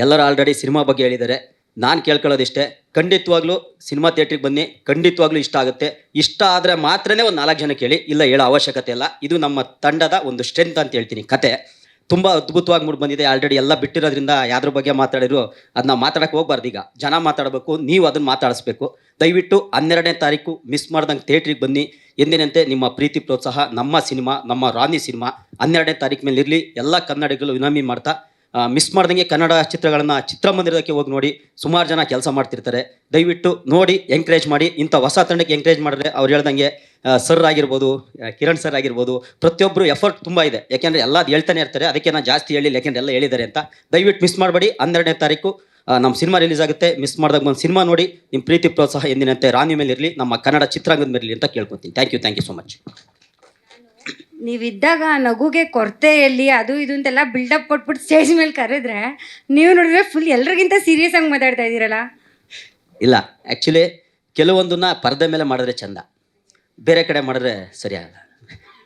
ಎಲ್ಲರೂ already cinema ಬಗ್ಗೆ ಹೇಳಿದ್ದಾರೆ. ನಾನು ಕೇಳ್ಕೊಳ್ಳೋದಿಷ್ಟೇ, ಖಂಡಿತವಾಗ್ಲೂ ಸಿನಿಮಾ ಥಿಯೇಟ್ರಿಗೆ ಬನ್ನಿ, ಖಂಡಿತವಾಗ್ಲೂ ಇಷ್ಟ ಆಗುತ್ತೆ. ಇಷ್ಟ ಆದರೆ ಮಾತ್ರನೇ ಒಂದು 4 ಜನಕ್ಕೆ ಹೇಳಿ, ಇಲ್ಲ ಹೇಳೋ ಅವಶ್ಯಕತೆ ಇಲ್ಲ. ಇದು ನಮ್ಮ ತಂಡದ ಒಂದು ಸ್ಟ್ರೆಂತ್ ಅಂತ ಹೇಳ್ತೀನಿ. ಕತೆ ತುಂಬ ಅದ್ಭುತವಾಗಿ ಮೂಡಿ ಬಂದಿದೆ. ಆಲ್ರೆಡಿ ಎಲ್ಲ ಬಿಟ್ಟಿರೋದ್ರಿಂದ ಯಾವ್ದ್ರ ಬಗ್ಗೆ ಮಾತಾಡಿದ್ರು ಅದನ್ನ ಮಾತಾಡಕ್ಕೆ ಹೋಗ್ಬಾರ್ದು. ಈಗ ಜನ ಮಾತಾಡಬೇಕು, ನೀವು ಅದನ್ನು ಮಾತಾಡಿಸ್ಬೇಕು. ದಯವಿಟ್ಟು 12ನೇ ತಾರೀಕು ಮಿಸ್ ಮಾಡ್ದಂಗೆ ಥಿಯೇಟ್ರಿಗೆ ಬನ್ನಿ. ಎಂದಿನಂತೆ ನಿಮ್ಮ ಪ್ರೀತಿ ಪ್ರೋತ್ಸಾಹ ನಮ್ಮ ಸಿನಿಮಾ, ನಮ್ಮ ರಾನಿ ಸಿನಿಮಾ 12ನೇ ತಾರೀಕು ಮೇಲೆ ಇರಲಿ. ಎಲ್ಲ ಕನ್ನಡಿಗರು ವಿನಂತಿ ಮಾಡ್ತಾ, ಮಿಸ್ ಮಾಡ್ದಂಗೆ ಕನ್ನಡ ಚಿತ್ರಗಳನ್ನು ಚಿತ್ರಮಂದಿರಕ್ಕೆ ಹೋಗಿ ನೋಡಿ. ಸುಮಾರು ಜನ ಕೆಲಸ ಮಾಡ್ತಿರ್ತಾರೆ. ದಯವಿಟ್ಟು ನೋಡಿ, ಎಂಕರೇಜ್ ಮಾಡಿ. ಇಂಥ ಹೊಸ ತಂಡಕ್ಕೆ ಎಂಕರೇಜ್ ಮಾಡಿದ್ರೆ ಅವ್ರು ಹೇಳ್ದಂಗೆ ಸರ್ ಆಗಿರ್ಬೋದು, ಕಿರಣ್ ಸರ್ ಆಗಿರ್ಬೋದು, ಪ್ರತಿಯೊಬ್ಬರು ಎಫರ್ಟ್ ತುಂಬ ಇದೆ. ಯಾಕೆಂದರೆ ಎಲ್ಲ ಅದು ಹೇಳ್ತಾನೆ ಇರ್ತಾರೆ. ಅದಕ್ಕೆ ನಾನು ಜಾಸ್ತಿ ಹೇಳಿಲ್ಲ, ಯಾಕೆಂದ್ರೆ ಎಲ್ಲ ಹೇಳಿದ್ದಾರೆ ಅಂತ. ದಯವಿಟ್ಟು ಮಿಸ್ ಮಾಡಬೇಡಿ. 12ನೇ ತಾರೀಕು ನಮ್ಮ ಸಿನಿಮಾ ರಿಲೀಸ್ ಆಗುತ್ತೆ. ಮಿಸ್ ಮಾಡಿದಾಗ ಒಂದು ಸಿನಿಮಾ ನೋಡಿ. ನಿಮ್ಮ ಪ್ರೀತಿ ಪ್ರೋತ್ಸಾಹ ಎಂದಿನಂತೆ ರಾನಿ ಮೇಲೆ ಇರಲಿ, ನಮ್ಮ ಕನ್ನಡ ಚಿತ್ರಾಂಗದ ಮೇಲೆ ಇರಲಿ ಅಂತ ಕೇಳ್ಕೊತೀನಿ. Thank you so much. ನೀವಿದ್ದಾಗ ನಗುಗೆ ಕೊರತೆ ಎಲ್ಲಿ ಅದು ಇದು ಅಂತೆಲ್ಲ ಬಿಲ್ಡಪ್ ಕೊಟ್ಬಿಟ್ಟು ಸ್ಟೇಜ್ ಮೇಲೆ ಕರೆದ್ರೆ, ನೀವು ನೋಡಿದ್ರೆ ಫುಲ್ ಎಲ್ರಿಗಿಂತ ಸೀರಿಯಸ್ ಆಗಿ ಮಾತಾಡ್ತಾ ಇದ್ದೀರಲ್ಲ. ಇಲ್ಲ, ಆ್ಯಕ್ಚುಲಿ ಕೆಲವೊಂದನ್ನ ಪರದೆ ಮೇಲೆ ಮಾಡಿದ್ರೆ ಚಂದ, ಬೇರೆ ಕಡೆ ಮಾಡಿದ್ರೆ ಸರಿಯಾಗಲ್ಲ.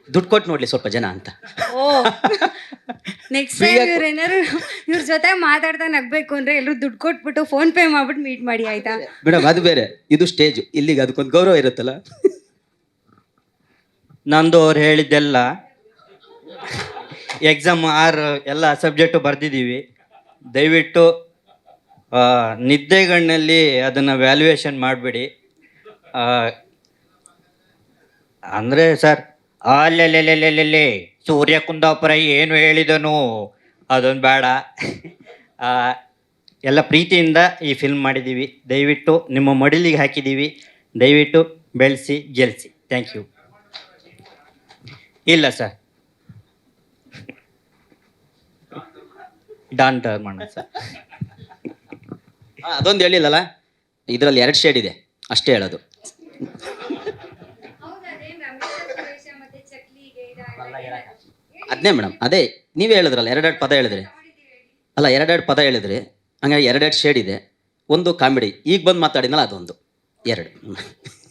ದುಡ್ಡು ಕೊಟ್ಟು ನೋಡಲಿ ಸ್ವಲ್ಪ ಜನ ಅಂತ. ಓ, ನೆಕ್ಸ್ಟ್ ಟೈಮ್ ಇವ್ರೇನಾದ್ರು ಇವ್ರ ಜೊತೆ ಮಾತಾಡ್ತಾ ನಗ್ಬೇಕು ಅಂದ್ರೆ ಎಲ್ಲರೂ ದುಡ್ಡು ಕೊಟ್ಬಿಟ್ಟು ಫೋನ್ ಪೇ ಮಾಡ್ಬಿಟ್ಟು ಮೀಟ್ ಮಾಡಿ, ಆಯ್ತಾ ಮೇಡಮ್? ಅದು ಬೇರೆ, ಇದು ಸ್ಟೇಜ್. ಇಲ್ಲಿಗೆ ಅದಕ್ಕೊಂದು ಗೌರವ ಇರುತ್ತಲ್ಲ. ನಂದು ಅವ್ರು ಹೇಳಿದ್ದೆಲ್ಲ ಎಕ್ಸಾಮ್ 6 ಎಲ್ಲ ಸಬ್ಜೆಕ್ಟು ಬರೆದಿದ್ದೀವಿ. ದಯವಿಟ್ಟು ನಿದ್ದೆಗಣ್ಣಲ್ಲಿ ಅದನ್ನು ವ್ಯಾಲ್ಯೂಯೇಷನ್ ಮಾಡಬೇಡಿ. ಅಂದರೆ ಸರ್, ಅಲ್ಲೆಲ್ಲೆಲ್ಲೆಲ್ಲೆಲ್ಲೆ ಸೂರ್ಯ ಕುಂದಾಪುರ ಏನು ಹೇಳಿದನು ಅದೊಂದು ಬೇಡ. ಎಲ್ಲ ಪ್ರೀತಿಯಿಂದ ಈ ಫಿಲ್ಮ್ ಮಾಡಿದ್ದೀವಿ. ದಯವಿಟ್ಟು ನಿಮ್ಮ ಮಡಿಲಿಗೆ ಹಾಕಿದ್ದೀವಿ. ದಯವಿಟ್ಟು ಬೆಳೆಸಿ ಗೆಲ್ಲಿಸಿ. Thank you. ಇಲ್ಲ ಸರ್, ಡಾನ್ ಟರ್ಮಣ ಸರ್. ಅದೊಂದು ಹೇಳಿಲ್ಲಲ್ಲ, ಇದರಲ್ಲಿ 2 ಶೇಡ್ ಇದೆ ಅಷ್ಟೇ ಹೇಳೋದು. ಅದನ್ನೇ ಮೇಡಮ್, ಅದೇ ನೀವೇ ಹೇಳಿದ್ರಲ್ಲ, 2 ಪದ ಹೇಳಿದ್ರಿ ಅಲ್ಲ, 2 ಪದ ಹೇಳಿದ್ರಿ. ಹಂಗಾಗಿ 2 ಶೇಡ್ ಇದೆ. ಒಂದು ಕಾಮಿಡಿ, ಈಗ ಬಂದು ಮಾತಾಡಿದ್ನಲ್ಲ ಅದೊಂದು 2.